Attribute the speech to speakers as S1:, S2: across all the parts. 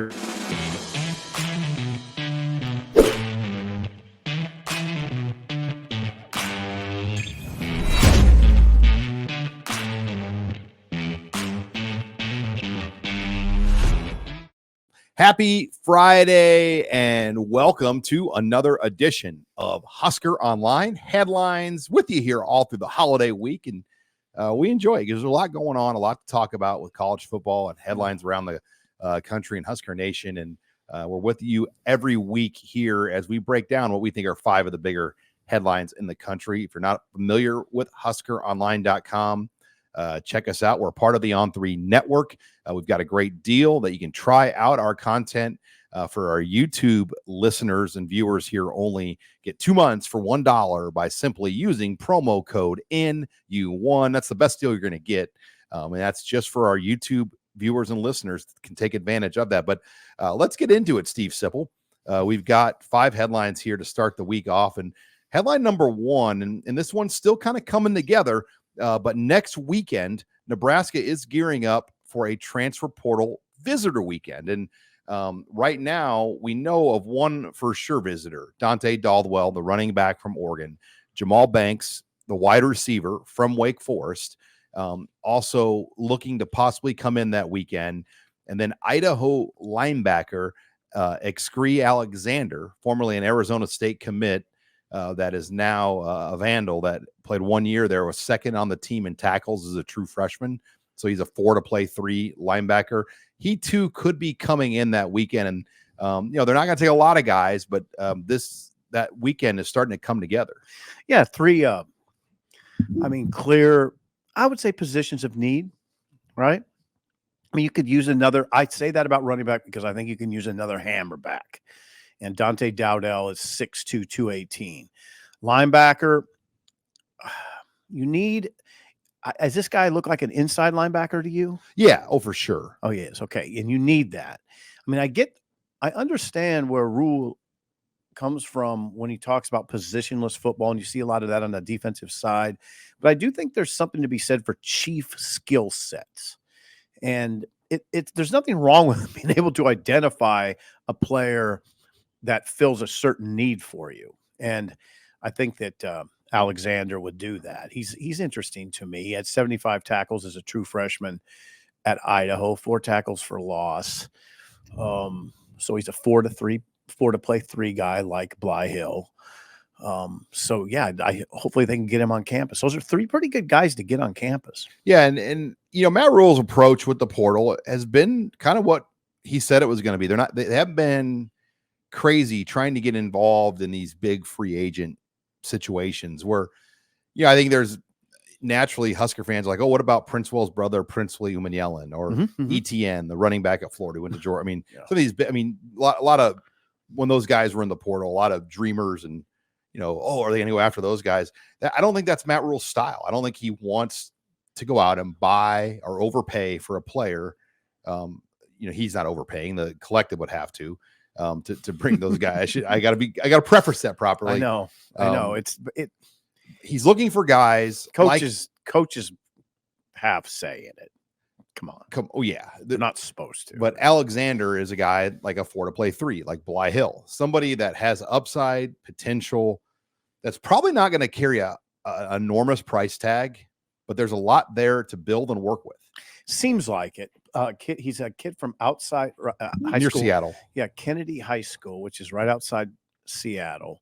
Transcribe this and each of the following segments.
S1: Happy Friday and welcome to another edition of Husker Online Headlines with you here all through the holiday week. And we enjoy it because there's a lot going on, a lot to talk about with college football and headlines around the country and Husker Nation. And we're with you every week here as we break down what we think are 5 of the bigger headlines in the country. If you're not familiar with HuskerOnline.com, check us out. We're part of the On3 network. We've got a great deal that you can try out our content for our YouTube listeners and viewers here only. Get 2 months for $1 by simply using promo code NU1. That's the best deal you're going to get. And that's just for our YouTube viewers and listeners that can take advantage of that. But let's get into it, Steve Sipple. We've got 5 headlines here to start the week off. And headline number 1, and this one's still kind of coming together, but next weekend, Nebraska is gearing up for a transfer portal visitor weekend. And right now, we know of one for sure visitor, Dante Daldwell, the running back from Oregon, Jamal Banks, the wide receiver from Wake Forest, also looking to possibly come in that weekend. And then Idaho linebacker Exree Alexander, formerly an Arizona State commit, that is now a Vandal that played 1 year there, was second on the team in tackles as a true freshman. So he's a 4-to-play-3 linebacker. He too could be coming in that weekend. And, they're not going to take a lot of guys, but that weekend is starting to come together.
S2: Yeah. 3, clear, I would say positions of need, right? I mean, you could use another, I'd say that about running back because I think you can use another hammer back. And Dante Dowdell is 6'2", 218. Linebacker, you need – does this guy look like an inside linebacker to you?
S1: Yeah. Oh, for sure.
S2: Oh, yes. Okay. And you need that. I mean, I understand where Rule comes from when he talks about positionless football, and you see a lot of that on the defensive side. But I do think there's something to be said for chief skill sets. And there's nothing wrong with being able to identify a player that fills a certain need for you. And I think that Alexander would do that. He's interesting to me. He had 75 tackles as a true freshman at Idaho, 4 tackles for loss. So he's a 4-to-play-3 guy like Bly Hill. So yeah, hopefully they can get him on campus. Those are 3 pretty good guys to get on campus.
S1: Yeah. And Matt Rule's approach with the portal has been kind of what he said it was going to be. They haven't been crazy trying to get involved in these big free agent situations where, I think there's naturally Husker fans like, oh, what about Princewell's brother, Prince William Yellen, or ETN, the running back at Florida, went to Georgia. I mean, some of these, a lot of when those guys were in the portal, a lot of dreamers and, are they going to go after those guys? I don't think that's Matt Rule's style. I don't think he wants to go out and buy or overpay for a player. He's not overpaying. The collective would have to bring those guys. I got to preface that properly.
S2: I know.
S1: He's looking for guys.
S2: Coaches have say in it. Come on.
S1: Oh yeah.
S2: They're not supposed to.
S1: But Alexander is a guy like a 4-to-play-3, like Bly Hill, somebody that has upside potential. That's probably not going to carry a enormous price tag, but there's a lot there to build and work with.
S2: Seems like it. He's a kid from outside high
S1: near
S2: school.
S1: Seattle.
S2: Yeah, Kennedy High School, which is right outside Seattle.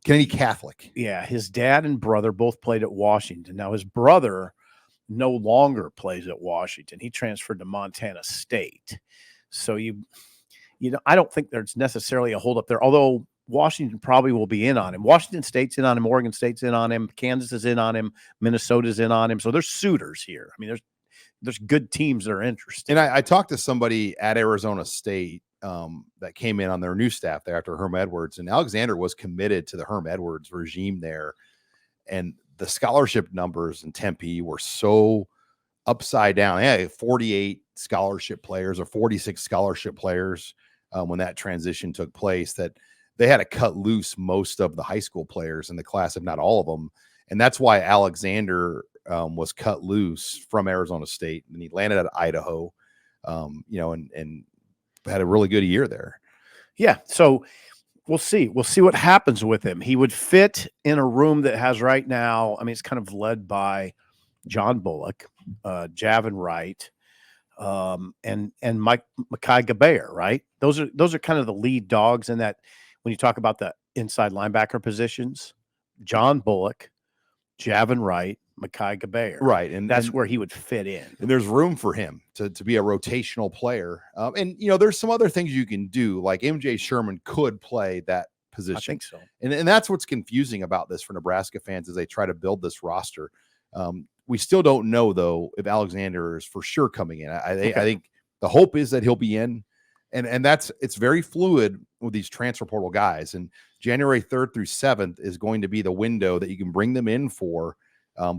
S1: Kennedy Catholic.
S2: Yeah, his dad and brother both played at Washington. Now his brother no longer plays at Washington. He transferred to Montana State. So I don't think there's necessarily a holdup there. Although Washington probably will be in on him. Washington State's in on him. Oregon State's in on him. Kansas is in on him. Minnesota's in on him. So there's suitors here. I mean, there's good teams that are interested.
S1: And I talked to somebody at Arizona State that came in on their new staff there after Herm Edwards, and Alexander was committed to the Herm Edwards regime there. And the scholarship numbers in Tempe were so upside down. They had 48 scholarship players or 46 scholarship players when that transition took place, that they had to cut loose most of the high school players in the class, if not all of them. And that's why Alexander was cut loose from Arizona State, and he landed at Idaho, and had a really good year there.
S2: Yeah. So we'll see. We'll see what happens with him. He would fit in a room that has right now. I mean, it's kind of led by John Bullock, Javin Wright, and Mekhi Gabair, right? Those are kind of the lead dogs in that. When you talk about the inside linebacker positions, John Bullock, Javin Wright, Mekhi Gabair,
S1: right, and
S2: that's where he would fit in.
S1: And there's room for him to be a rotational player. And there's some other things you can do, like MJ Sherman could play that position.
S2: I think so.
S1: And that's what's confusing about this for Nebraska fans as they try to build this roster. We still don't know, though, if Alexander is for sure coming in. I think the hope is that he'll be in. And it's very fluid with these transfer portal guys. And January 3rd through 7th is going to be the window that you can bring them in for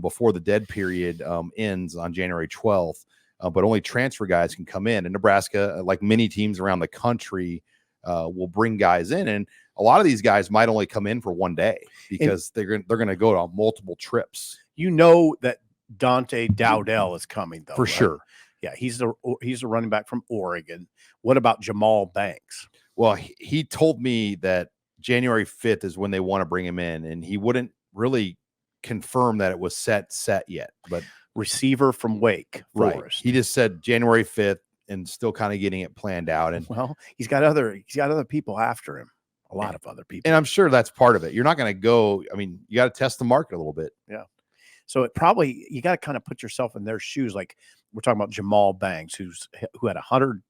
S1: before the dead period ends on January 12th. But only transfer guys can come in. And Nebraska, like many teams around the country, will bring guys in. And a lot of these guys might only come in for one day because they're going to go on multiple trips.
S2: That Dante Dowdell is coming, though.
S1: For sure.
S2: Yeah, he's the running back from Oregon. What about Jamal Banks?
S1: Well, he told me that January 5th is when they want to bring him in, and he wouldn't really confirm that it was set yet. But
S2: receiver from Wake Forest.
S1: Right. He just said January 5th and still kind of getting it planned out. And
S2: well, he's got other people after him. A lot of other people.
S1: And I'm sure that's part of it. You're not going to go, you got to test the market a little bit.
S2: Yeah. So you got to kind of put yourself in their shoes. Like we're talking about Jamal Banks, who had 100+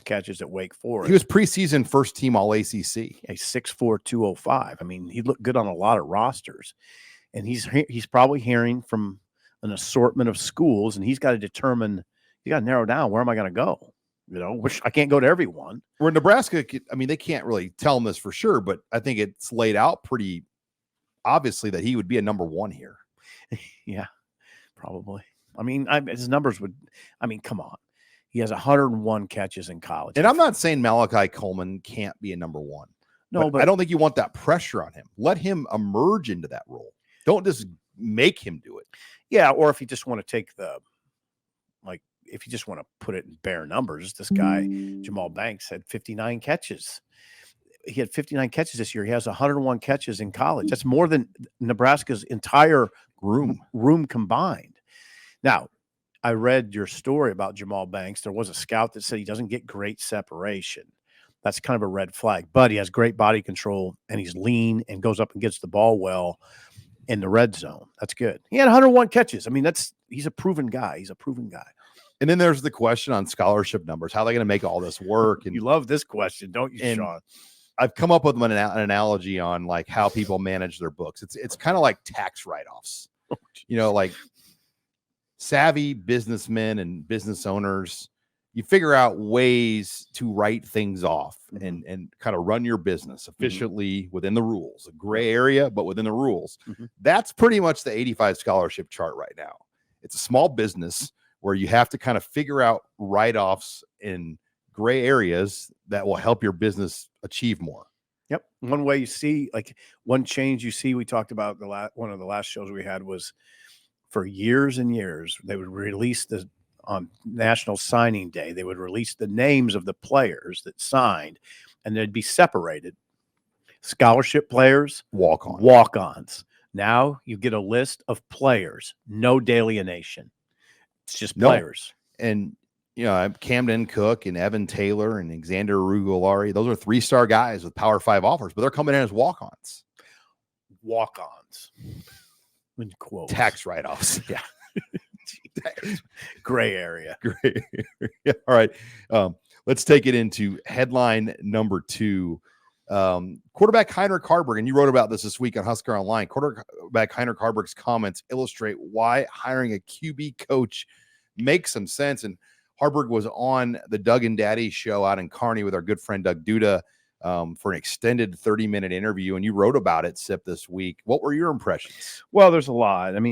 S2: catches at Wake Forest.
S1: He was preseason first team All ACC.
S2: A 6'4", 205. I mean, he looked good on a lot of rosters, and he's probably hearing from an assortment of schools, and he's got to narrow down, where am I going to go? Which I can't go to everyone.
S1: Where Nebraska, they can't really tell him this for sure, but I think it's laid out pretty obviously that he would be a number one here.
S2: Yeah, probably. His numbers would. Come on. He has 101 catches in college.
S1: And I'm not saying Malachi Coleman can't be a number one.
S2: No, but
S1: I don't think you want that pressure on him. Let him emerge into that role. Don't just make him do it.
S2: Yeah, or if you just want to take if you just want to put it in bare numbers, this guy, Jamal Banks, had 59 catches. He had 59 catches this year. He has 101 catches in college. That's more than Nebraska's entire room combined. Now, I read your story about Jamal Banks. There was a scout that said he doesn't get great separation. That's kind of a red flag, but he has great body control and he's lean and goes up and gets the ball well in the red zone. That's good. He had 101 catches. He's a proven guy.
S1: And then there's the question on scholarship numbers. How are they going to make all this work? And
S2: you love this question, don't you, Sean?
S1: I've come up with an analogy on like how people manage their books. It's kind of like tax write-offs. Like savvy businessmen and business owners, you figure out ways to write things off and kind of run your business efficiently within the rules. A gray area, but within the rules. That's pretty much the 85 scholarship chart right now. It's a small business where you have to kind of figure out write-offs in gray areas that will help your business achieve more.
S2: Yep. One way you see, one change you see, we talked about one of the last shows we had was for years and years, they would release on National Signing Day, they would release the names of the players that signed, and they'd be separated. Scholarship players, walk-ons. Now you get a list of players, no delineation. It's just players.
S1: And Camden Cook and Evan Taylor and Alexander Rugolari, those are 3-star guys with Power 5 offers, but they're coming in as walk-ons.
S2: Walk-ons. In quotes.
S1: Tax write-offs.
S2: Yeah. Gray area.
S1: Yeah. All right. Let's take it into headline number 2. Quarterback Heinrich Haarberg, and you wrote about this week on HuskerOnline. Quarterback Heinrich Haarberg's comments illustrate why hiring a QB coach makes some sense. And Haarberg was on the Doug and Daddy show out in Kearney with our good friend Doug Duda for an extended 30-minute interview, and you wrote about it, Sip, this week. What were your impressions?
S2: Well, there's a lot. There's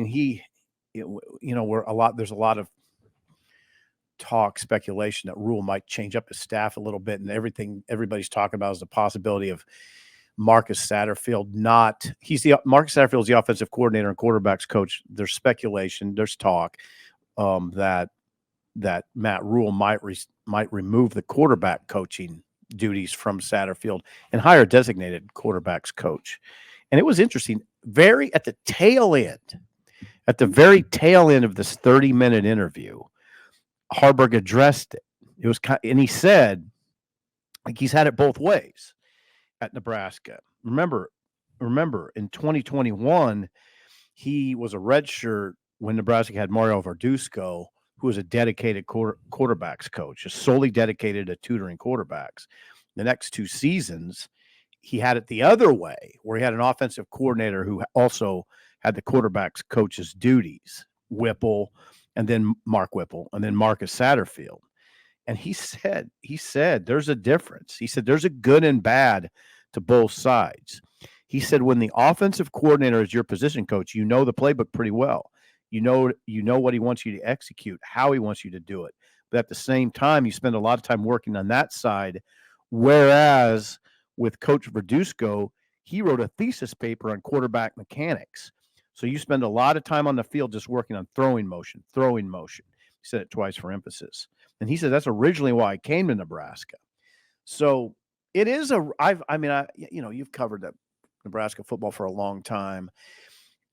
S2: a lot of talk, speculation that Rule might change up his staff a little bit, and everybody's talking about is the possibility of Marcus Satterfield. Marcus Satterfield's the offensive coordinator and quarterbacks coach. There's speculation, there's talk that that Matt Rule might remove the quarterback coaching duties from Satterfield and hire a designated quarterbacks coach. And it was interesting. At the very tail end of this 30-minute interview, Harburg addressed it. It was and he said, like, he's had it both ways at Nebraska. Remember, in 2021, he was a redshirt when Nebraska had Mario Verduzco, who was a dedicated quarterbacks coach, just solely dedicated to tutoring quarterbacks. The next 2 seasons, he had it the other way, where he had an offensive coordinator who also had the quarterbacks coach's duties, Whipple, and then Mark Whipple, and then Marcus Satterfield. And he said there's a difference. He said there's a good and bad to both sides. He said when the offensive coordinator is your position coach, you know the playbook pretty well. You know what he wants you to execute, how he wants you to do it. But at the same time, you spend a lot of time working on that side. Whereas with Coach Verduzco, he wrote a thesis paper on quarterback mechanics. So you spend a lot of time on the field just working on throwing motion. He said it twice for emphasis. And he said that's originally why I came to Nebraska. So it is you've covered that Nebraska football for a long time.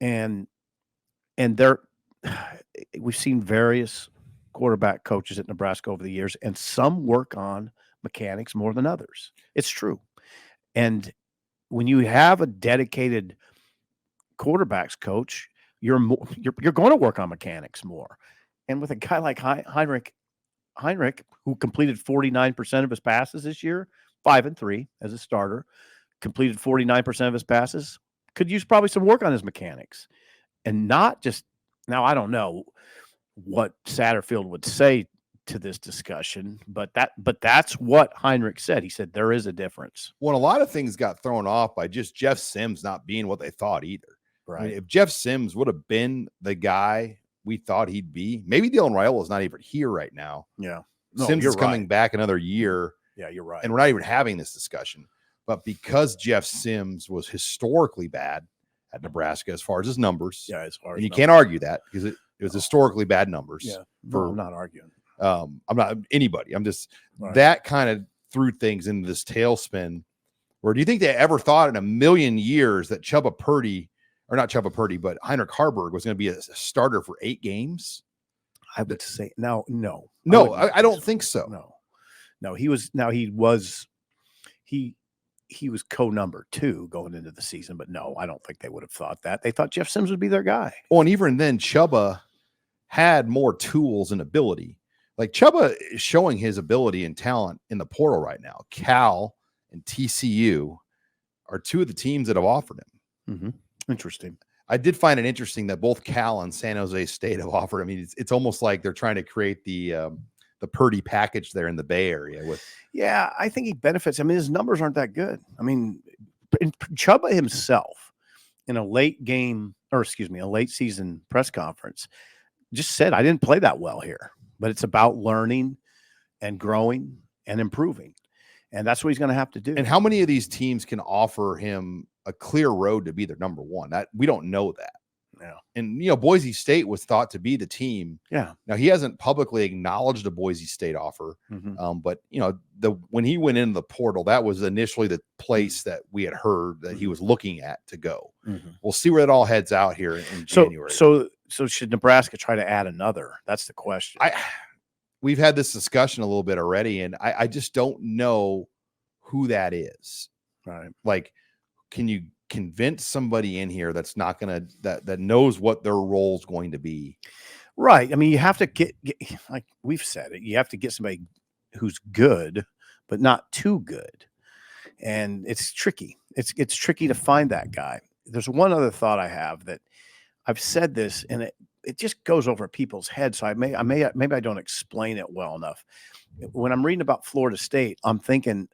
S2: And we've seen various quarterback coaches at Nebraska over the years, and some work on mechanics more than others. It's true. And when you have a dedicated quarterbacks coach, you're going to work on mechanics more. And with a guy like Heinrich, who completed 49% of his passes this year, 5-3 as a starter, completed 49% of his passes, could use probably some work on his mechanics. And not just now, I don't know what Satterfield would say to this discussion, but that's what Heinrich said. He said there is a difference.
S1: Well, a lot of things got thrown off by just Jeff Sims not being what they thought either.
S2: Right.
S1: I mean, if Jeff Sims would have been the guy we thought he'd be, maybe Dylan Raiola is not even here right now.
S2: Yeah.
S1: Sims is coming back another year.
S2: Yeah, you're right.
S1: And we're not even having this discussion. But because Jeff Sims was historically bad at Nebraska as far as his numbers, and you can't argue that because it was historically bad numbers.
S2: Yeah, I'm not arguing.
S1: I'm not anybody. I'm just that kind of threw things into this tailspin. Where do you think they ever thought in a million years that but Heinrich Harburg was going to be a starter for 8 games?
S2: I would say no.
S1: I don't think so.
S2: No, he was co-number 2 going into the season, but no, I don't think they would have thought that. They thought Jeff Sims would be their guy.
S1: Oh, and even then, Chubba had more tools and ability. Like Chubba is showing his ability and talent in the portal right now. Cal and TCU are 2 of the teams that have offered him.
S2: Mm-hmm. Interesting.
S1: I did find it interesting that both Cal and San Jose State have offered. I mean, it's almost like they're trying to create the Purdy package there in the Bay Area.
S2: Yeah, I think he benefits. I mean, his numbers aren't that good. I mean, Chubba himself in a late season press conference just said, I didn't play that well here, but it's about learning and growing and improving. And that's what he's going to have to do.
S1: And how many of these teams can offer him a clear road to be their number one? That we don't know that.
S2: Yeah.
S1: And, Boise State was thought to be the team.
S2: Yeah.
S1: Now, he hasn't publicly acknowledged a Boise State offer.
S2: Mm-hmm.
S1: But, when he went into the portal, that was initially the place that we had heard that he was looking at to go.
S2: Mm-hmm.
S1: We'll see where it all heads out here in January.
S2: So should Nebraska try to add another? That's the question.
S1: We've had this discussion a little bit already, and I just don't know who that is.
S2: Right.
S1: Like, can you convince somebody in here that's not going to that knows what their role is going to be?
S2: Right. I mean, you have to get like we've said it. You have to get somebody who's good, but not too good. And it's tricky. It's tricky to find that guy. There's one other thought I have that I've said this, and it just goes over people's heads. So maybe I don't explain it well enough. When I'm reading about Florida State, I'm thinking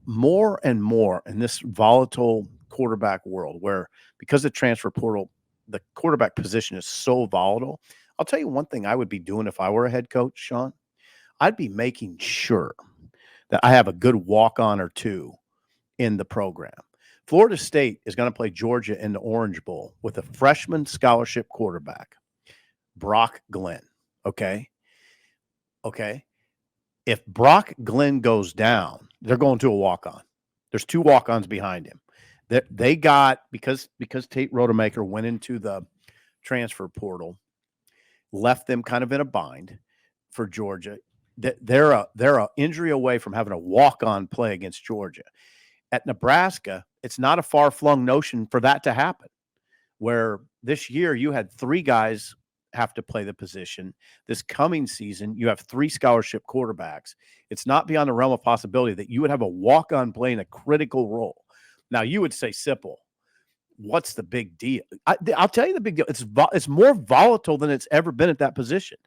S2: more and more in this volatile quarterback world where because of the transfer portal, the quarterback position is so volatile. I'll tell you one thing I would be doing if I were a head coach, Sean. I'd be making sure that I have a good walk-on or 2 in the program. Florida State is going to play Georgia in the Orange Bowl with a freshman scholarship quarterback, Brock Glenn. Okay. Okay. If Brock Glenn goes down, they're going to a walk-on. There's 2 walk-ons behind him. They got, because Tate Rodemaker went into the transfer portal, left them kind of in a bind for Georgia. They're a injury away from having a walk-on play against Georgia. At Nebraska, it's not a far-flung notion for that to happen, where this year you had 3 guys have to play the position. This coming season, you have 3 scholarship quarterbacks. It's not beyond the realm of possibility that you would have a walk-on playing a critical role. Now, you would say, Sipple, what's the big deal? I'll tell you the big deal. It's more volatile than it's ever been at that position.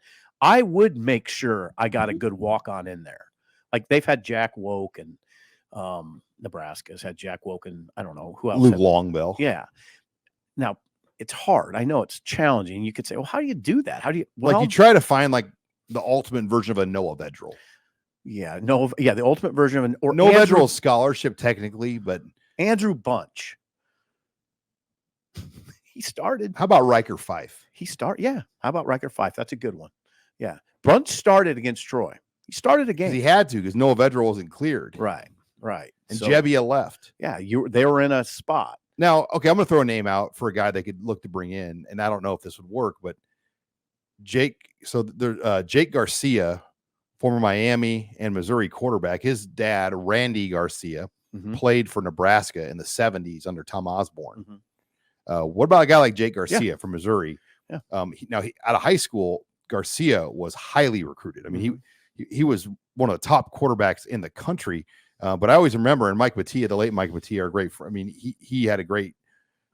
S2: I would make sure I got a good walk-on in there. Like, they've had Jack Woke, and Nebraska's had Jack Woke, and I don't know who else.
S1: Luke Longbell.
S2: Yeah. Now, it's hard. I know it's challenging. You could say, well, how do you do that? How do you, well,
S1: like, you try to find like the ultimate version of a Noah Vedral.
S2: Yeah, the ultimate version of
S1: Noah Vedral scholarship technically, but
S2: Andrew Bunch. He started.
S1: How about Riker Fife?
S2: Yeah. How about Riker Fife? That's a good one. Yeah. Bunch started against Troy. He started a game.
S1: He had to, because Noah Vedral wasn't cleared.
S2: Right.
S1: And Jebbia left.
S2: Yeah, they were in a spot.
S1: Now, okay, I'm going to throw a name out for a guy they could look to bring in, and I don't know if this would work, but Jake Garcia, former Miami and Missouri quarterback, his dad, Randy Garcia, played for Nebraska in the 70s under Tom Osborne. What about a guy like Jake Garcia from Missouri?
S2: Yeah.
S1: Out of high school, Garcia was highly recruited. I mean, he was one of the top quarterbacks in the country. But I always remember, and Mike Mattia, the late Mike Mattia, are great. He had a great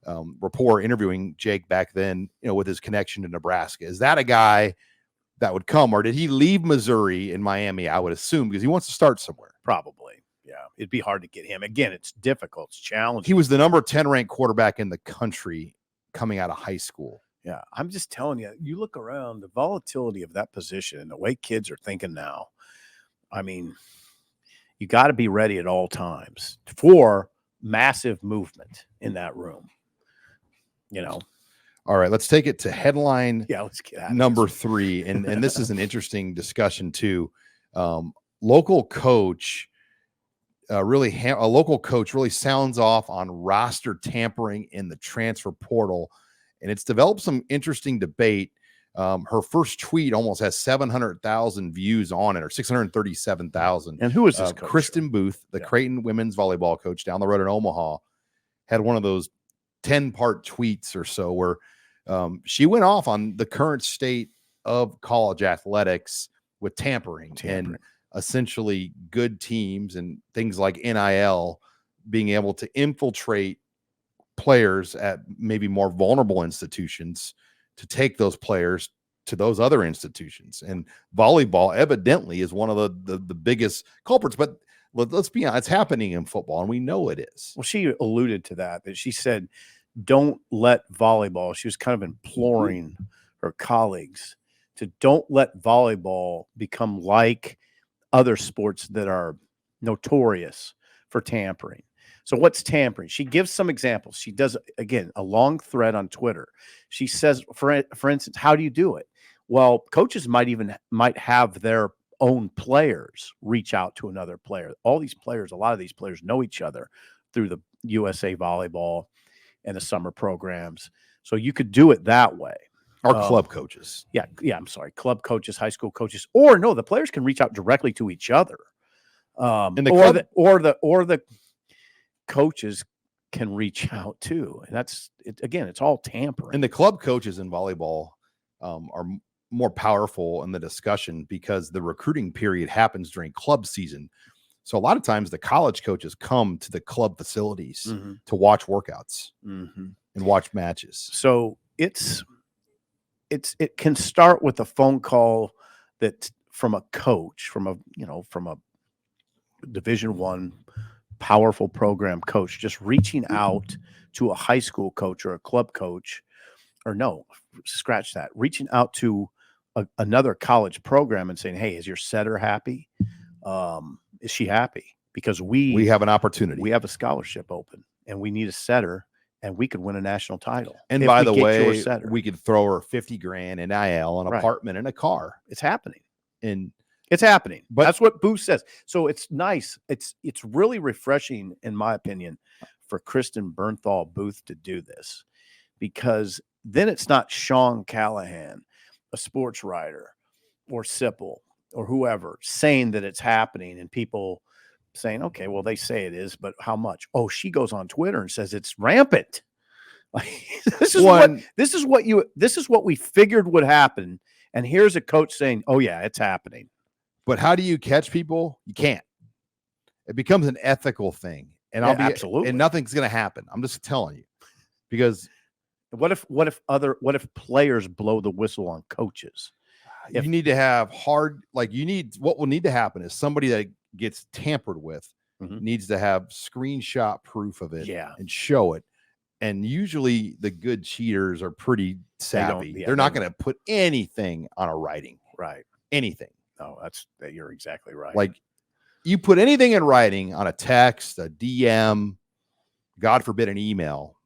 S1: rapport interviewing Jake back then, with his connection to Nebraska. Is that a guy that would come, or did he leave Missouri in Miami? I would assume, because he wants to start somewhere.
S2: Probably. Yeah. It'd be hard to get him. Again, it's difficult. It's challenging.
S1: He was the number 10 ranked quarterback in the country coming out of high school.
S2: Yeah. I'm just telling you, you look around, the volatility of that position and the way kids are thinking now. I mean, you got to be ready at all times for massive movement in that room.
S1: All right, let's take it to headline
S2: let's get
S1: number 3. And this is an interesting discussion too. Local coach really sounds off on roster tampering in the transfer portal. And it's developed some interesting debate. Her first tweet almost has 700,000 views on it, or 637,000.
S2: And who is this coach?
S1: Kristen Booth, the Creighton women's volleyball coach down the road in Omaha, had one of those 10-part tweets or so where she went off on the current state of college athletics with tampering. And essentially good teams and things like NIL being able to infiltrate players at maybe more vulnerable institutions to take those players to those other institutions. And volleyball evidently is one of the biggest culprits, but let's be honest, it's happening in football, and we know it is.
S2: Well, she alluded to that she said, don't let volleyball, she was kind of imploring her colleagues to don't let volleyball become like other sports that are notorious for tampering. So what's tampering? She gives some examples. She does, again, a long thread on Twitter. She says, for instance, how do you do it? Well, coaches might have their own players reach out to another player. A lot of these players know each other through the USA Volleyball and the summer programs. So you could do it that way.
S1: Or club coaches.
S2: Yeah, I'm sorry. Club coaches, high school coaches, or no, the players can reach out directly to each other. And the coaches can reach out too. And that's it, again, it's all tampering.
S1: And the club coaches in volleyball are more powerful in the discussion because the recruiting period happens during club season. So a lot of times the college coaches come to the club facilities to watch workouts and watch matches.
S2: So it can start with a phone call that from a coach, from a Division I powerful program coach, just reaching out to a high school coach or a club coach, or no, scratch that, reaching out to another college program and saying, hey, is your setter happy? Is she happy? Because we have an opportunity. We have a scholarship open and we need a setter and we could win a national title.
S1: And by the way, we could throw her $50,000 in NIL, an apartment and a car.
S2: It's happening.
S1: And
S2: It's happening.
S1: But
S2: that's what Booth says. So it's nice. It's really refreshing, in my opinion, for Kristen Booth to do this, because then it's not Sean Callahan, a sports writer, or Sipple, or whoever saying that it's happening, and people saying, okay, well, they say it is, but how much? Oh, she goes on Twitter and says it's rampant. This is what we figured would happen. And here's a coach saying, oh yeah, it's happening.
S1: But how do you catch people? You can't. It becomes an ethical thing. And
S2: absolutely.
S1: And nothing's going to happen. I'm just telling you, because
S2: what if players blow the whistle on coaches?
S1: You need to have what will need to happen is somebody that gets tampered with needs to have screenshot proof of it and show it. And usually the good cheaters are pretty savvy. They're not going to put anything on a writing.
S2: Right.
S1: Anything.
S2: No, you're exactly right.
S1: Like, you put anything in writing on a text, a DM, God forbid an email,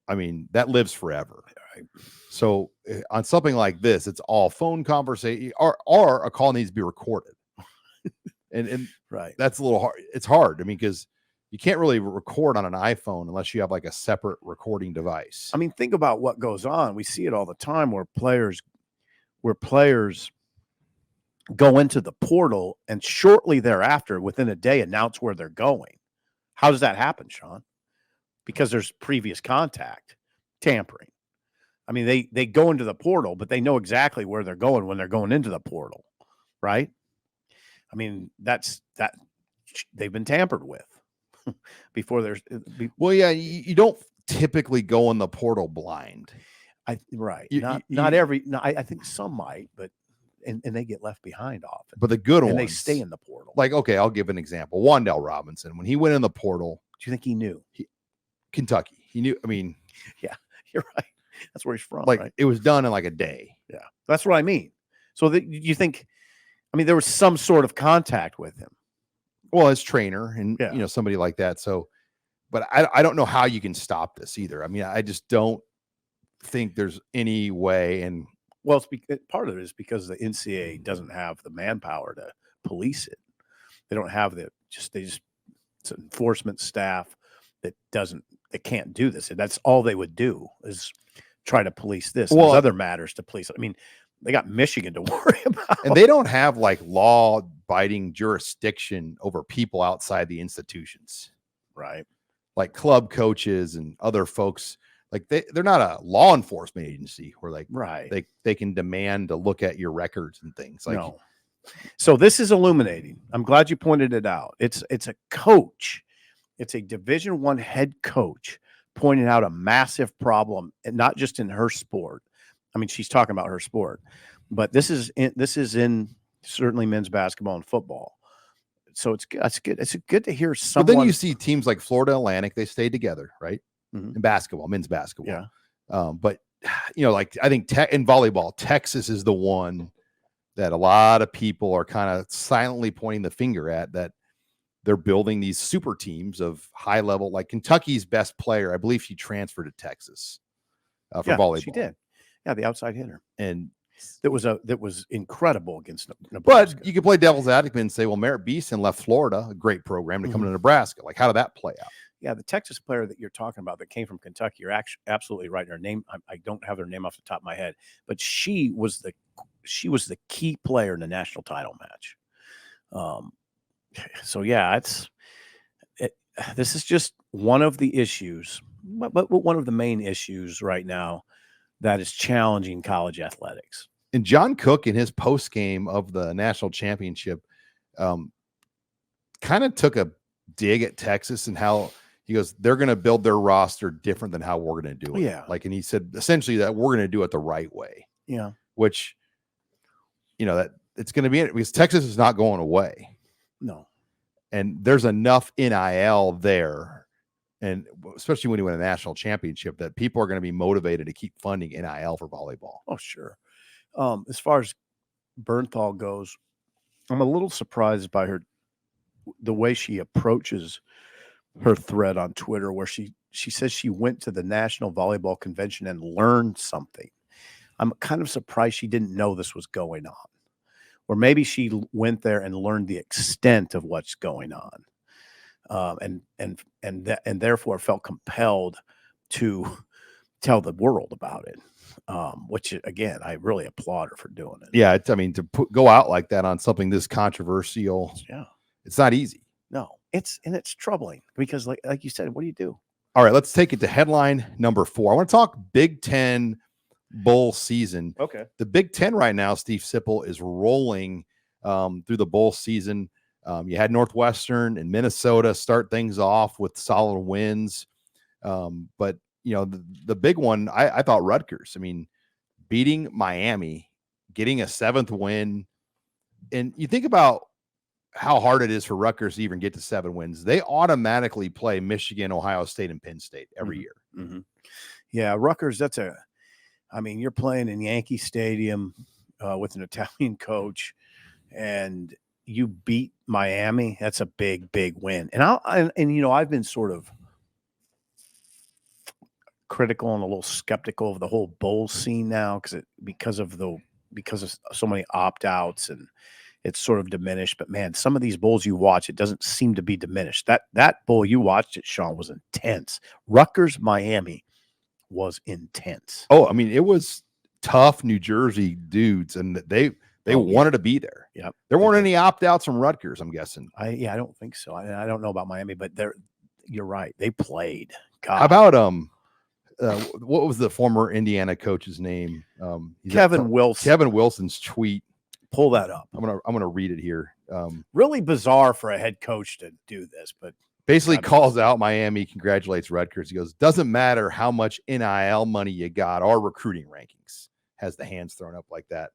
S1: I mean, that lives forever. Right. So on something like this, it's all phone conversation, or a call needs to be recorded. and
S2: right.
S1: That's a little hard. It's hard. I mean, because you can't really record on an iPhone unless you have like a separate recording device.
S2: I mean, think about what goes on. We see it all the time where players go into the portal and shortly thereafter, within a day, announce where they're going. How does that happen, Sean? Because there's previous contact, tampering. I mean, they go into the portal, but they know exactly where they're going when they're going into the portal, right? I mean, they've been tampered with before there's.
S1: Well, yeah, you don't typically go in the portal blind.
S2: Right. I think some might, but and they get left behind often.
S1: But the good ones,
S2: they stay in the portal.
S1: Like, okay, I'll give an example. Wan'Dale Robinson, when he went in the portal,
S2: do you think he knew?
S1: Kentucky. He knew. I mean,
S2: yeah, you're right. That's where he's from.
S1: Like,
S2: right?
S1: It was done in like a day.
S2: Yeah, that's what I mean. So you think? I mean, there was some sort of contact with him.
S1: Well, his trainer and somebody like that. So, but I don't know how you can stop this either. I mean, I just don't think there's any way. And
S2: well, part of it is because the NCAA doesn't have the manpower to police it. They don't have it's an enforcement staff that can't do this. And that's all they would do is try to police this. Well, there's other matters to police. I mean, they got Michigan to worry about.
S1: And they don't have like law-abiding jurisdiction over people outside the institutions.
S2: Right.
S1: Like club coaches and other folks. Like they're not a law enforcement agency where like they can demand to look at your records and things. Like,
S2: no. So this is illuminating. I'm glad you pointed it out. It's a coach. It's a Division I head coach pointing out a massive problem, and not just in her sport. I mean, she's talking about her sport, but this is in certainly men's basketball and football. So it's good. It's good to hear someone.
S1: But then you see teams like Florida Atlantic, they stayed together, right? In basketball, men's basketball.
S2: Yeah.
S1: But like I think in volleyball, Texas is the one that a lot of people are kind of silently pointing the finger at, that they're building these super teams of high level. Like Kentucky's best player, I believe she transferred to Texas for volleyball.
S2: She did. Yeah, the outside hitter.
S1: And
S2: that was incredible against Nebraska.
S1: But you could play devil's advocate and say, well, Merritt Beeson left Florida, a great program, to come to Nebraska. Like, how did that play out?
S2: Yeah, the Texas player that you're talking about that came from Kentucky, you're absolutely right. Her name, I don't have her name off the top of my head, but she was the key player in the national title match. So yeah, this is just one of the issues, but one of the main issues right now that is challenging college athletics.
S1: And John Cook, in his post game of the national championship, kind of took a dig at Texas and how he goes, they're going to build their roster different than how we're going to do it.
S2: Yeah.
S1: Like, and he said essentially that we're going to do it the right way.
S2: Yeah.
S1: Which, that it's going to be, because Texas is not going away.
S2: No.
S1: And there's enough NIL there, and especially when you win a national championship, that people are going to be motivated to keep funding NIL for volleyball.
S2: Oh, sure. As far as Bernthal goes, I'm a little surprised by the way she approaches her thread on Twitter, where she says she went to the National Volleyball Convention and learned something. I'm kind of surprised she didn't know this was going on. or maybe she went there and learned the extent of what's going on, and therefore felt compelled to tell the world about it. Which again, I really applaud her for doing it.
S1: Yeah, I mean, to go out like that on something this controversial, it's not easy.
S2: No, it's troubling because, like you said, what do you do?
S1: All right, let's take it to headline number 4. I want to talk Big Ten bowl season.
S2: Okay.
S1: The Big Ten right now, Steve Sipple, is rolling through the bowl season. You had Northwestern and Minnesota start things off with solid wins. But, the big one, I thought Rutgers. I mean, beating Miami, getting a 7th win. And you think about how hard it is for Rutgers to even get to 7 wins. They automatically play Michigan, Ohio State, and Penn State every year.
S2: Mm-hmm. Yeah, Rutgers, you're playing in Yankee Stadium with an Italian coach, and you beat Miami. That's a big, big win. And I've been sort of critical and a little skeptical of the whole bowl scene now because of so many opt-outs, and it's sort of diminished. But man, some of these bowls you watch, it doesn't seem to be diminished. That bowl you watched, Sean, was intense. Rutgers Miami was intense.
S1: Oh, I mean, it was tough New Jersey dudes, and they wanted to be there.
S2: Yep.
S1: There weren't any opt-outs from Rutgers, I'm guessing.
S2: I don't think so. I don't know about Miami, but you're right. They played. God.
S1: How about what was the former Indiana coach's name?
S2: Kevin Wilson.
S1: Kevin Wilson's tweet.
S2: Pull that up.
S1: I'm gonna read it here.
S2: Really bizarre for a head coach to do this, but
S1: basically calls out Miami, congratulates Rutgers. He goes, doesn't matter how much NIL money you got or recruiting rankings. Has the hands thrown up like that.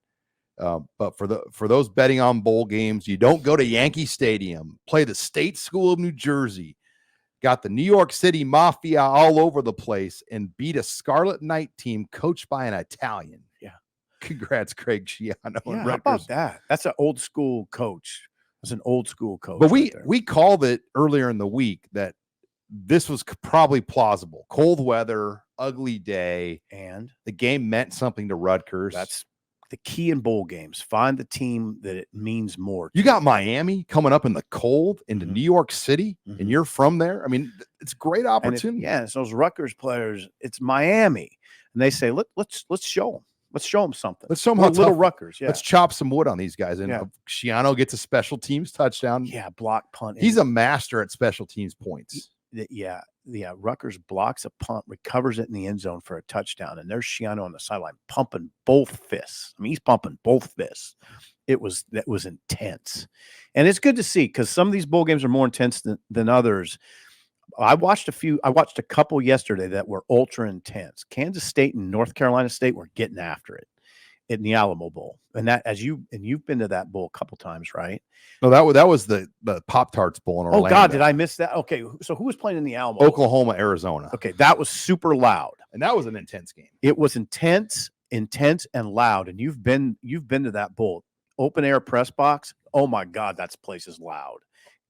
S1: But for those betting on bowl games, you don't go to Yankee Stadium, play the State School of New Jersey, got the New York City Mafia all over the place, and beat a Scarlet Knight team coached by an Italian.
S2: Yeah.
S1: Congrats, Craig Schiano.
S2: Yeah, how about that? That's an old school coach. That's an old school coach.
S1: But we called it earlier in the week that this was probably plausible. Cold weather, ugly day,
S2: and
S1: the game meant something to Rutgers.
S2: That's the key in bowl games. Find the team that it means more to.
S1: You got Miami coming up in the cold into New York City, and you're from there. I mean, it's a great opportunity.
S2: It's those Rutgers players. It's Miami, and they say, let's show them. Let's show them something.
S1: Let's show them how
S2: little Rutgers. Yeah.
S1: Let's chop some wood on these guys. And Schiano gets a special teams touchdown.
S2: Yeah, block punt.
S1: He's a master at special teams points.
S2: Yeah. Rutgers blocks a punt, recovers it in the end zone for a touchdown, and there's Schiano on the sideline pumping both fists. I mean, he's pumping both fists. That was intense, and it's good to see because some of these bowl games are more intense than others. I watched a couple yesterday that were ultra intense. Kansas State and North Carolina State were getting after it in the Alamo Bowl. And you've been to that bowl a couple times, right?
S1: No, that was the Pop-Tarts Bowl in Orlando.
S2: Oh God, did I miss that? Okay. So who was playing in the Alamo Bowl?
S1: Oklahoma, Arizona.
S2: Okay. That was super loud.
S1: And that was an intense game.
S2: It was intense and loud. And you've been to that bowl. Open air press box. Oh my God, that place is loud.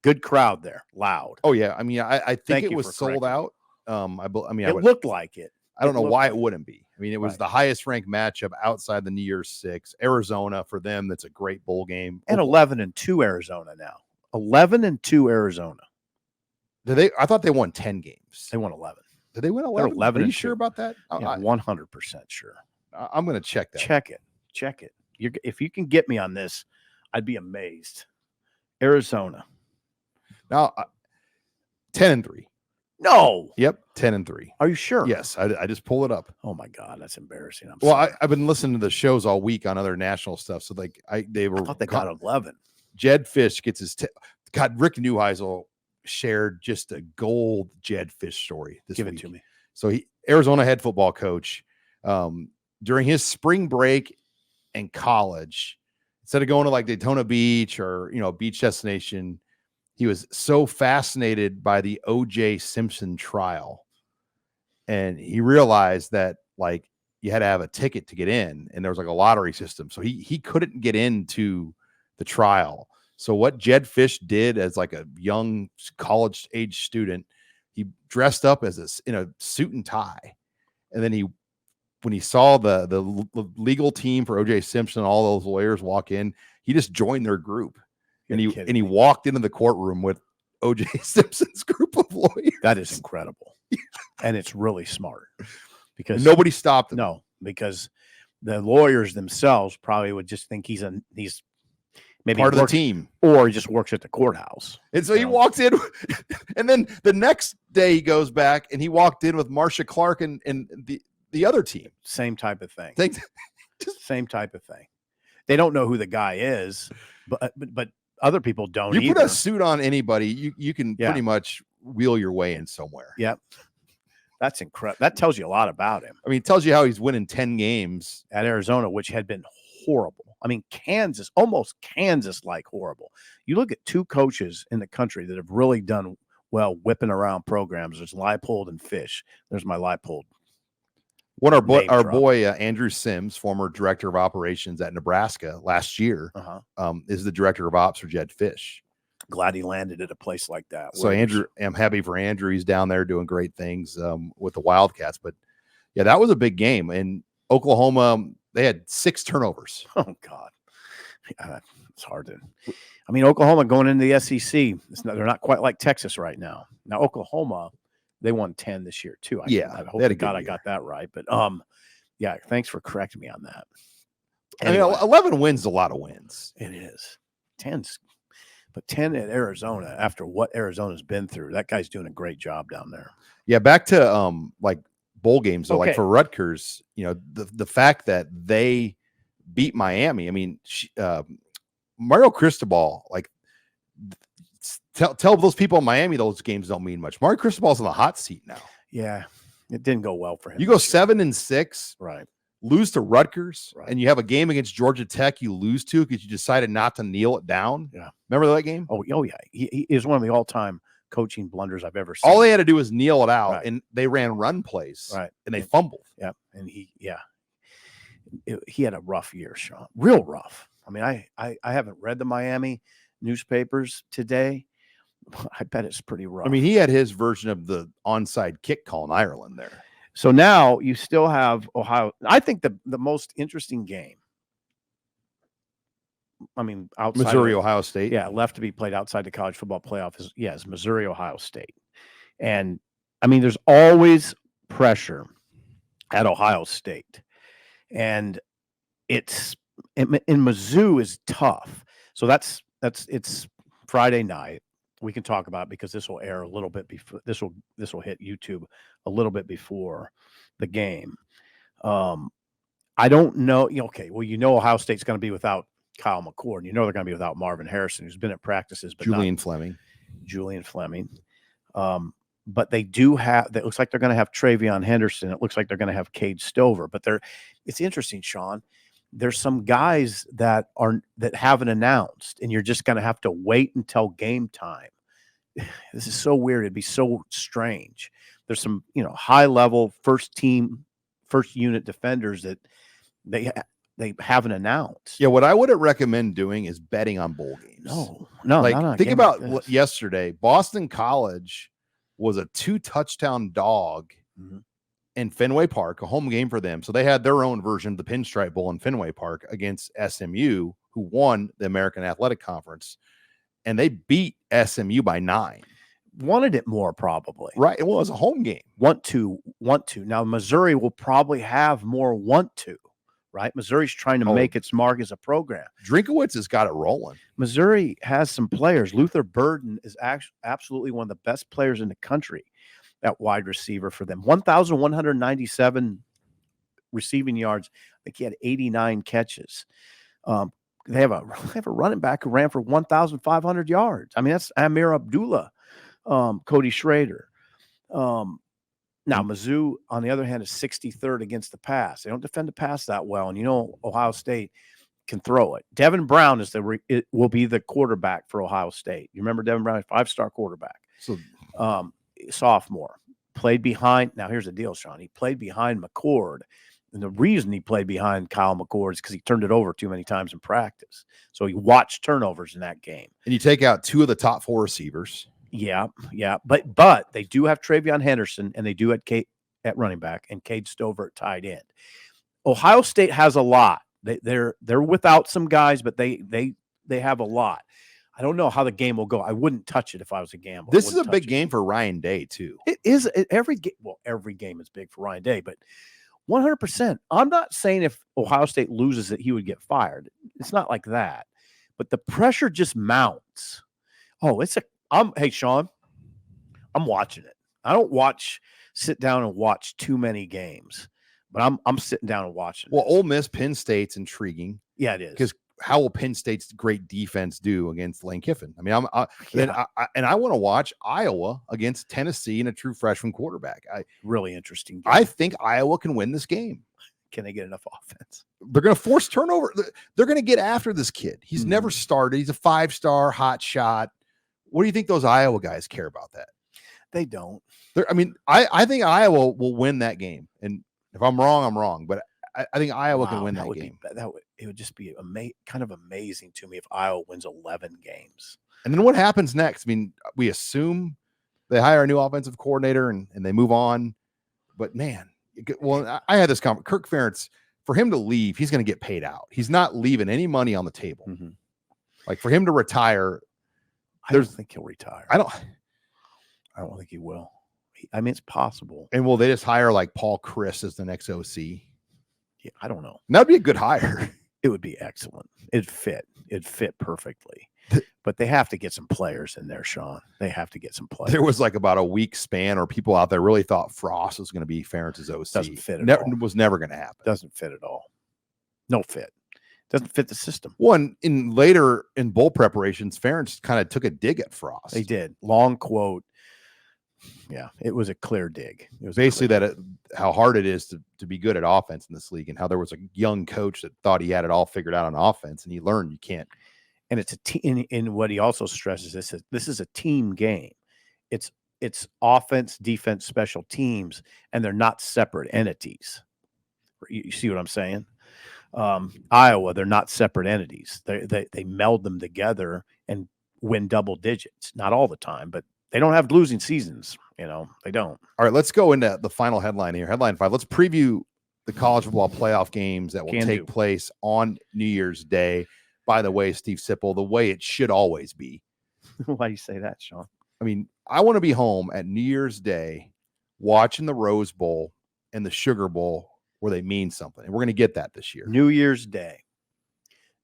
S2: Good crowd there, loud.
S1: Oh yeah, I mean, I think it was sold out.
S2: It looked like it.
S1: I don't know why it wouldn't be. I mean, it was the highest ranked matchup outside the New Year's Six. Arizona for them, that's a great bowl game.
S2: And 11-2 Arizona now. 11-2 Arizona.
S1: Did they? I thought they won 10 games.
S2: They won 11.
S1: Did they win 11?
S2: 11.
S1: Are you sure about that?
S2: Yeah, 100% sure.
S1: I'm going to check that.
S2: Check it. If you can get me on this, I'd be amazed. Arizona.
S1: Now, 10-3.
S2: No.
S1: Yep, 10-3.
S2: Are you sure?
S1: Yes, I just pulled it up.
S2: Oh my God, that's embarrassing.
S1: I've been listening to the shows all week on other national stuff. So
S2: I thought they got 11.
S1: Jed Fish gets his. Rick Neuheisel shared just a gold Jed Fish story this week.
S2: Give it to me.
S1: So Arizona head football coach, during his spring break in college, instead of going to like Daytona Beach or a beach destination, he was so fascinated by the O.J. Simpson trial, and he realized that like you had to have a ticket to get in, and there was like a lottery system, so he couldn't get into the trial. So what Jed Fish did as like a young college age student, he dressed up in a suit and tie, and then when he saw the legal team for O.J. Simpson, all those lawyers walk in, He just joined their group, and
S2: You're
S1: he
S2: kidding me.
S1: walked into the courtroom with O.J. Simpson's group of lawyers.
S2: That is incredible, and it's really smart because
S1: And nobody stopped him.
S2: No, because the lawyers themselves probably would just think he's maybe
S1: Part of the team,
S2: or he just works at the courthouse.
S1: And so he walks in, and then the next day he goes back and he walked in with Marcia Clark and the other team.
S2: Same type of thing.
S1: Same
S2: type of thing. They don't know who the guy is, but other people don't.
S1: You put a suit on anybody, you can pretty much wheel your way in somewhere.
S2: Yep. That's incredible. That tells you a lot about him.
S1: I mean, it tells you how he's winning 10 games
S2: at Arizona, which had been horrible. I mean, almost Kansas-like horrible. You look at two coaches in the country that have really done well whipping around programs. There's Leipold and Fish. There's my Leipold.
S1: Our boy Andrew Sims, former director of operations at Nebraska last year, is the director of ops for Jed Fish.
S2: Glad he landed at a place like that.
S1: So I'm happy for Andrew. He's down there doing great things with the Wildcats. But yeah, that was a big game. And Oklahoma, they had 6 turnovers.
S2: Oh God, it's hard to. I mean, Oklahoma going into the SEC, they're not quite like Texas right now. Now Oklahoma, they won 10 this year too. I hope to God I got that right. But yeah, thanks for correcting me on that.
S1: Anyway, I mean, 11 wins is a lot of wins.
S2: It is 10's. But 10 at Arizona, after what Arizona's been through, that guy's doing a great job down there.
S1: Yeah, back to like bowl games. So like for Rutgers, the fact that they beat Miami. I mean, Mario Cristobal, like tell those people in Miami those games don't mean much. Mario Cristobal's in the hot seat now.
S2: Yeah, it didn't go well for him.
S1: You go 7-6,
S2: right?
S1: Lose to Rutgers, and you have a game against Georgia Tech you lose to because you decided not to kneel it down.
S2: Yeah.
S1: Remember that game?
S2: Oh yeah. He is one of the all-time coaching blunders I've ever seen.
S1: All they had to do was kneel it out, and they ran run plays, and they fumbled.
S2: Yeah, and he had a rough year, Sean. Real rough. I mean, I haven't read the Miami newspapers today. I bet it's pretty rough.
S1: I mean, he had his version of the onside kick call in Ireland there.
S2: So now you still have Ohio. I think the most interesting game, I mean, outside
S1: Missouri-Ohio State.
S2: Yeah, left to be played outside the college football playoff is Missouri-Ohio State. And, I mean, there's always pressure at Ohio State. And it's – in Mizzou is tough. So it's Friday night. We can talk about it because this will air a little bit before this will hit YouTube a little bit before the game. I don't know. Okay, well, Ohio State's going to be without Kyle McCord. They're going to be without Marvin Harrison, who's been at practices, but
S1: Julian Fleming.
S2: But they do have. It looks like they're going to have Travion Henderson. It looks like they're going to have Cade Stover. But it's interesting, Sean. There's some guys that haven't announced, and you're just going to have to wait until game time. This is so weird. It'd be so strange. There's some, high level first unit defenders that they haven't announced.
S1: Yeah, what I wouldn't recommend doing is betting on bowl games.
S2: No.
S1: Like think about yesterday. Boston College was a 2-touchdown dog in Fenway Park, a home game for them. So they had their own version of the Pinstripe Bowl in Fenway Park against SMU, who won the American Athletic Conference, and they beat SMU by 9.
S2: Wanted it more, probably.
S1: Right. It was a home game.
S2: Want to. Now, Missouri will probably have more want to, right? Missouri's trying to make its mark as a program.
S1: Drinkowitz has got it rolling.
S2: Missouri has some players. Luther Burden is absolutely one of the best players in the country at wide receiver for them. 1,197 receiving yards. I think he had 89 catches. They have a running back who ran for 1,500 yards. I mean, that's Amir Abdullah, Cody Schrader. Now, Mizzou, on the other hand, is 63rd against the pass. They don't defend the pass that well, and Ohio State can throw it. Devin Brown will be the quarterback for Ohio State. You remember Devin Brown, 5-star quarterback.
S1: So,
S2: sophomore, played behind. Now, here's the deal, Sean. He played behind McCord. And the reason he played behind Kyle McCord is because he turned it over too many times in practice. So he watched turnovers in that game.
S1: And you take out 2 of the top 4 receivers.
S2: Yeah. But they do have Travion Henderson, and they do at running back, and Cade Stover at tight end. Ohio State has a lot. They're without some guys, but they have a lot. I don't know how the game will go. I wouldn't touch it if I was a gambler.
S1: This is a big game for Ryan Day too.
S2: It is every game. Well, every game is big for Ryan Day, but 100%. I'm not saying if Ohio State loses it, he would get fired. It's not like that. But the pressure just mounts. Oh, hey, Sean, I'm watching it. I don't sit down and watch too many games, but I'm sitting down and watching.
S1: Well, Ole Miss, Penn State's intriguing.
S2: Yeah, it is.
S1: Because how will Penn State's great defense do against Lane Kiffin? I mean, I want to watch Iowa against Tennessee and a true freshman quarterback.
S2: Really interesting game.
S1: I think Iowa can win this game.
S2: Can they get enough offense?
S1: They're going to force turnover. They're going to get after this kid. He's never started. He's a 5-star hot shot. What do you think those Iowa guys care about that?
S2: They don't.
S1: I think Iowa will win that game. And if I'm wrong, I'm wrong. But I think Iowa can win that game.
S2: It would just be kind of amazing to me if Iowa wins 11 games.
S1: And then what happens next? I mean, we assume they hire a new offensive coordinator and they move on. But man, I had this comment. Kirk Ferentz, for him to leave, he's going to get paid out. He's not leaving any money on the table.
S2: Mm-hmm.
S1: Like for him to retire,
S2: I don't think he'll retire.
S1: I don't
S2: think he will. It's possible.
S1: And will they just hire like Paul Chris as the next OC?
S2: Yeah, I don't know.
S1: That'd be a good hire.
S2: It would be excellent. It'd fit perfectly. But they have to get some players in there, Sean. They have to get some players.
S1: There was like about a week span or people out there really thought Frost was going to be Ferentz's OC.
S2: Doesn't fit at all.
S1: Was never going to happen.
S2: Doesn't fit at all. No fit. Doesn't fit the system.
S1: One later in bowl preparations, Ferentz kind of took a dig at Frost.
S2: They did. Long quote. Yeah, it was a clear dig. It was
S1: basically how hard it is to be good at offense in this league, and how there was a young coach that thought he had it all figured out on offense, and he learned you can't.
S2: And it's a team. In what he also stresses, this is a team game. It's offense, defense, special teams, and they're not separate entities. You see what I'm saying? Iowa, they're not separate entities. They meld them together and win double digits. Not all the time, but they don't have losing seasons. They don't.
S1: All right, let's go into the final headline here. Headline 5. Let's preview the college football playoff games that will take place on New Year's Day. By the way, Steve Sipple, the way it should always be.
S2: Why do you say that, Sean?
S1: I mean, I want to be home at New Year's Day watching the Rose Bowl and the Sugar Bowl where they mean something. And we're going to get that this year.
S2: New Year's Day.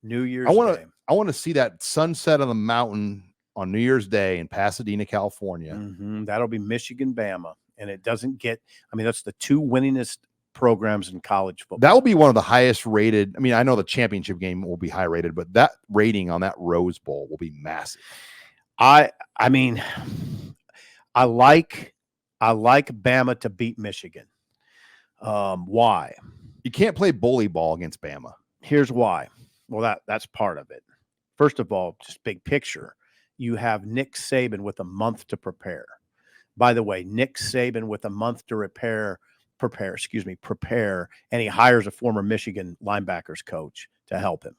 S2: I
S1: want to see that sunset on the mountain on New Year's Day in Pasadena, California.
S2: Mm-hmm. That'll be Michigan, Bama. And it doesn't get – that's the two winningest programs in college football.
S1: That will be one of the highest rated. I know the championship game will be high rated, but that rating on that Rose Bowl will be massive.
S2: I like Bama to beat Michigan. Why?
S1: You can't play bully ball against Bama.
S2: Here's why. Well, that's part of it. First of all, just big picture. You have Nick Saban with a month to prepare. By the way, Nick Saban with a month to prepare, and he hires a former Michigan linebackers coach to help him.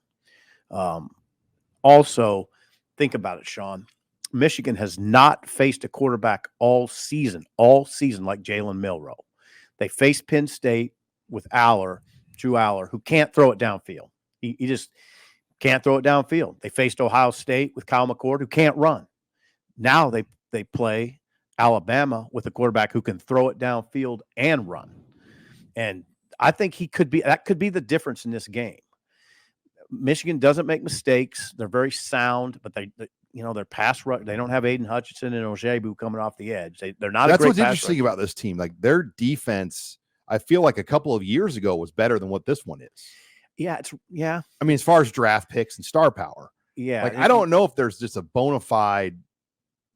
S2: Also, think about it, Sean. Michigan has not faced a quarterback all season like Jalen Milroe. They faced Penn State with Drew Aller, who can't throw it downfield. He just can't throw it downfield. They faced Ohio State with Kyle McCord, who can't run. Now they play Alabama with a quarterback who can throw it downfield and run. And I think that could be the difference in this game. Michigan doesn't make mistakes. They're very sound, but their pass rush, they don't have Aiden Hutchinson and Ojebu coming off the edge. They're not.
S1: That's what's interesting about this team. Like their defense, I feel like a couple of years ago was better than what this one is.
S2: Yeah.
S1: As far as draft picks and star power.
S2: Yeah.
S1: I don't know if there's just a bona fide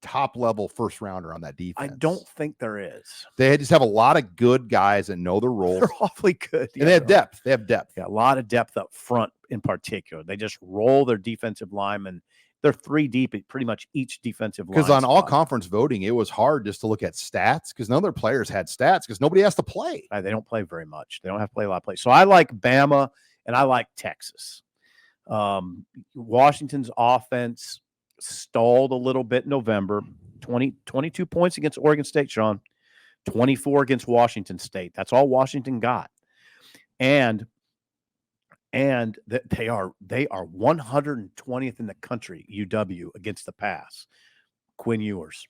S1: top level first rounder on that defense.
S2: I don't think there is.
S1: They just have a lot of good guys that know their roles.
S2: They're awfully good.
S1: And they have depth. They have depth.
S2: Yeah, a lot of depth up front in particular. They just roll their defensive linemen. They're 3 deep at pretty much each defensive line.
S1: Because on all conference voting, it was hard just to look at stats because none of their players had stats because nobody has to play.
S2: They don't play very much. They don't have to play a lot of plays. So I like Bama and I like Texas. Washington's offense stalled a little bit in November. 22 points against Oregon State, Sean. 24 against Washington State. That's all Washington got. And And that they are 120th in the country, UW, against the pass. Quinn Ewers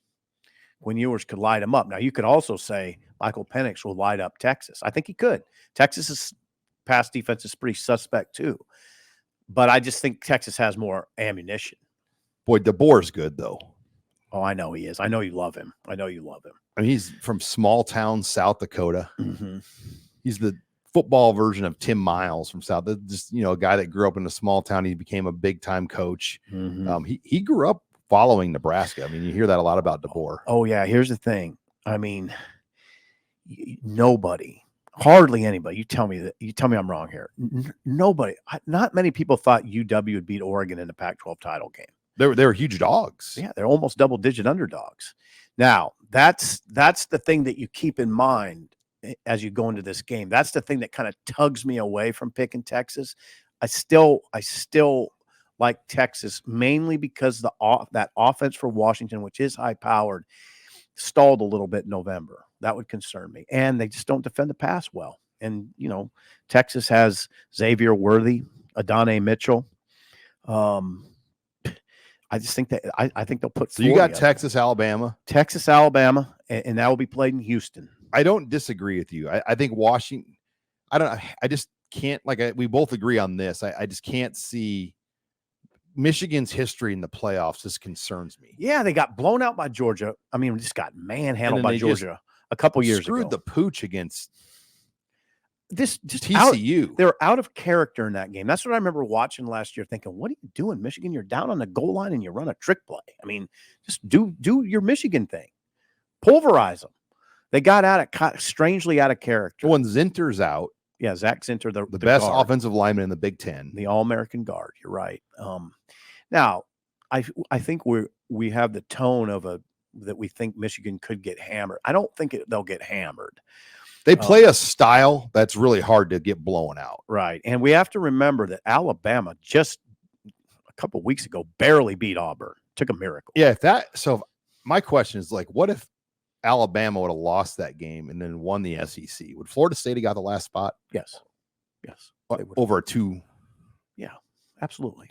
S2: could light him up. Now, you could also say Michael Penix will light up Texas. I think he could. Texas's pass defense is pretty suspect too. But I just think Texas has more ammunition.
S1: Boy, DeBoer's good, though.
S2: Oh, I know he is. I know you love him. I
S1: mean, he's from small town South Dakota.
S2: Mm-hmm.
S1: He's the football version of Tim Miles from South. Just, a guy that grew up in a small town. He became a big-time coach.
S2: Mm-hmm.
S1: He grew up following Nebraska. I mean, you hear that a lot about DeBoer.
S2: Oh, yeah. Here's the thing. I mean, hardly anybody. You tell me I'm wrong here. Nobody, not many people thought UW would beat Oregon in the Pac-12 title game.
S1: They were huge dogs.
S2: Yeah, they're almost double-digit underdogs. Now, that's the thing that you keep in mind as you go into this game. That's the thing that kind of tugs me away from picking Texas. I still like Texas mainly because that offense for Washington, which is high-powered, stalled a little bit in November. That would concern me. And they just don't defend the pass well. And, Texas has Xavier Worthy, Adonai Mitchell. I just think that I think they'll put.
S1: So you got Texas, Alabama,
S2: and that will be played in Houston.
S1: I don't disagree with you. I think Washington. I just can't. We both agree on this. I just can't see Michigan's history in the playoffs. This concerns me.
S2: Yeah, they got blown out by Georgia. I mean, just got manhandled by Georgia a couple years ago.
S1: Screwed the pooch against
S2: this
S1: TCU.
S2: They're out of character in that game. That's what I remember watching last year, thinking, "What are you doing, Michigan? You're down on the goal line and you run a trick play. I mean, just do your Michigan thing, pulverize them." They got strangely out of character.
S1: When Zinter's out,
S2: yeah, Zach Zinter, the
S1: best
S2: guard,
S1: offensive lineman in the Big Ten,
S2: the All-American guard. You're right. Now, I think we have the tone that we think Michigan could get hammered. I don't think they'll get hammered.
S1: They play a style that's really hard to get blown out.
S2: Right. And we have to remember that Alabama just a couple of weeks ago barely beat Auburn. Took a miracle.
S1: Yeah. So my question is, what if Alabama would have lost that game and then won the SEC? Would Florida State have got the last spot?
S2: Yes.
S1: Over a two.
S2: Yeah, absolutely.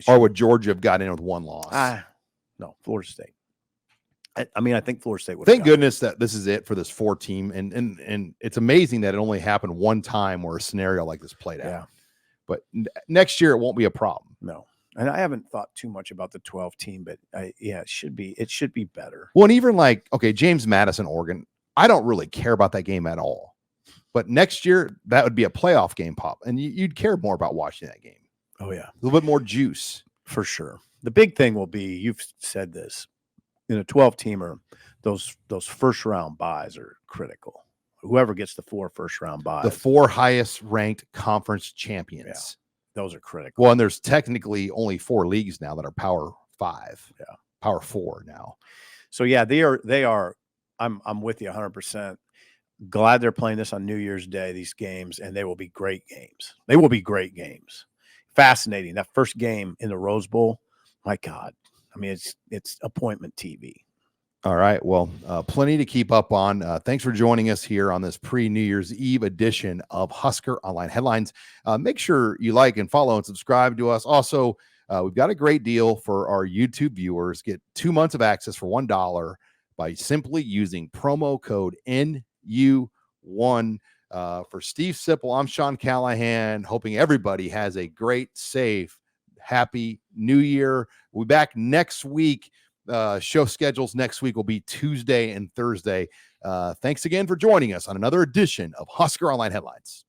S1: Or would Georgia have gotten in with one loss?
S2: No, Florida State. I think Florida State would.
S1: Thank goodness that this is it for this 4-team, and it's amazing that it only happened one time where a scenario like this played out.
S2: Yeah.
S1: But next year it won't be a problem.
S2: No, and I haven't thought too much about the 12-team, but it should be. It should be better.
S1: Well, and even James Madison, Oregon. I don't really care about that game at all. But next year that would be a playoff game pop, and you'd care more about watching that game.
S2: Oh yeah,
S1: a little bit more juice
S2: for sure. The big thing will be, you've said this, in a 12-teamer, those first round buys are critical. Whoever gets the 4 first round buys,
S1: the 4 highest ranked conference champions,
S2: those are critical.
S1: Well, and there's technically only 4 leagues now that are Power 5, Power 4 now.
S2: So yeah, they are. I'm with you 100%. Glad they're playing this on New Year's Day, these games, and they will be great games. Fascinating. That first game in the Rose Bowl, my God. I mean, it's appointment TV.
S1: All right. Well, plenty to keep up on. Thanks for joining us here on this pre-New Year's Eve edition of Husker Online Headlines. Make sure you like and follow and subscribe to us. Also, we've got a great deal for our YouTube viewers. Get 2 months of access for $1 by simply using promo code NU1. For Steve Sipple, I'm Sean Callahan, hoping everybody has a great, safe, happy New Year. We'll be back next week. Show schedules next week will be Tuesday and Thursday. Thanks again for joining us on another edition of Husker Online Headlines.